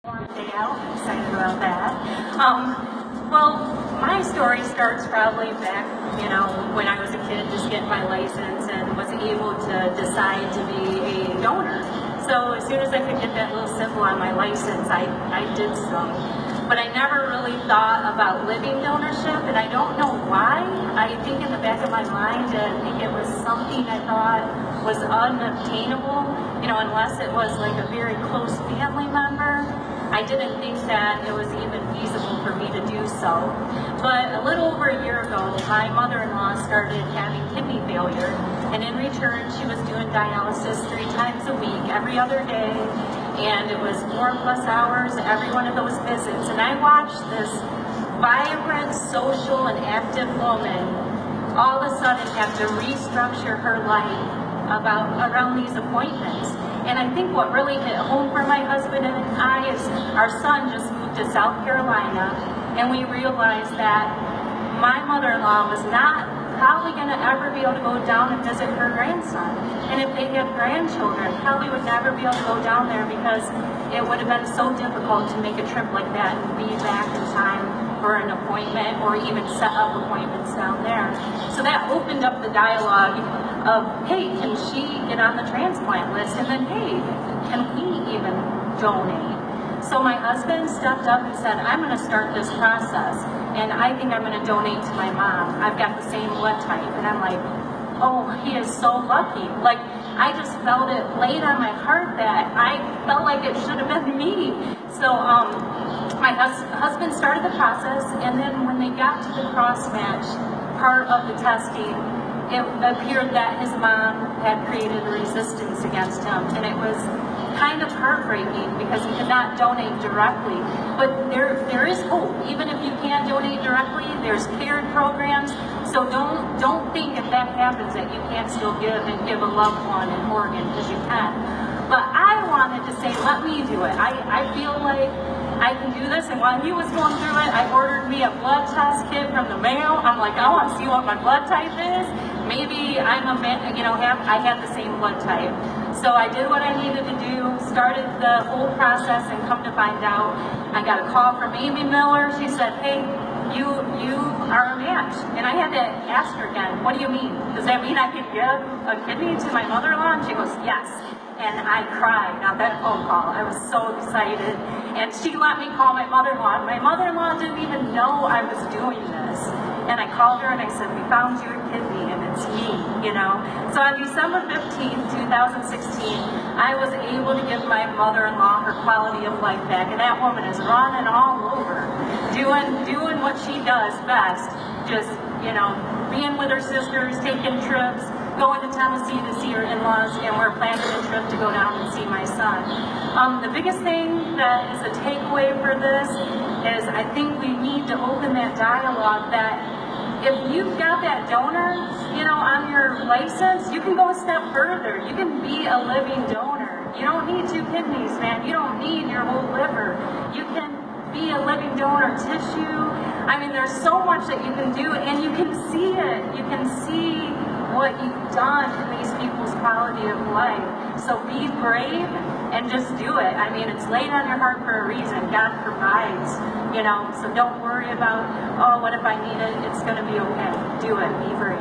Day out. I'm excited about that. Well, my story starts probably back, when I was a kid, just getting my license and was able to decide to be a donor. So as soon as I could get that little symbol on my license, I did so. But I never really thought about living donorship, and I don't know why. I think in the back of my mind, I think it was something I thought was unobtainable, unless it was like a very close family member. I didn't think that it was even feasible for me to do so. But a little over a year ago, my mother-in-law started having kidney failure, and in return, she was doing dialysis 3 times a week, every other day, and it was 4+ hours every one of those visits. And I watched this vibrant, social, and active woman all of a sudden have to restructure her life around these appointments. And I think what really hit home for my husband and I is our son just moved to South Carolina, and we realized that my mother-in-law was not probably going to ever be able to go down and visit her grandson. And if they had grandchildren, probably would never be able to go down there because it would have been so difficult to make a trip like that and be back in time for an appointment or even set up appointments down there. So that opened up the dialogue of, hey, can she get on the transplant list? And then, hey, can we even donate? So my husband stepped up and said, I'm going to start this process, and I think I'm going to donate to my mom. I've got the same blood type. And I'm like, oh, he is so lucky. Like, I just felt it laid on my heart that I felt like it should have been me. So my husband started the process, and then when they got to the cross-match part of the testing, it appeared that his mom had created a resistance against him, and it was kind of heartbreaking because he could not donate directly. But there is hope. Even if you can't donate directly, there's paired programs. So don't think if that happens that you can't still give and give a loved one an organ, because you can. But I wanted to say, let me do it. I feel like I can do this. And while he was going through it, I ordered me a blood test kit from the mail. I'm like, I want to see what my blood type is. Maybe I'm a man, I have the same blood type. So I did what I needed to do, started the whole process, and come to find out, I got a call from Amy Miller. She said, hey, you are a match. And I had to ask her again, what do you mean? Does that mean I can give a kidney to my mother-in-law? And she goes, yes. And I cried on that phone call. I was so excited. And she let me call my mother-in-law. My mother-in-law didn't even know I was doing this. And I called her and I said, we found you a kidney, and it's me, So on December 15th, 2016, I was able to give my mother-in-law her quality of life back. And that woman is running all over, doing what she does best. Just, being with her sisters, taking trips, going to Tennessee to see her in-laws, and we're planning a trip to go down and see my son. The biggest thing that is a takeaway for this is I think we need to open that dialogue that if you've got that donor, on your license, you can go a step further. You can be a living donor. You don't need 2 kidneys, man. You don't need your whole liver. You can be a living donor tissue. I mean, there's so much that you can do, and you can see it. You can see what you've done in these people's quality of life. So be brave and just do it. I mean, it's laid on your heart for a reason. God provides, so don't worry about, oh, what if I need it? It's going to be okay. Do it. Be brave.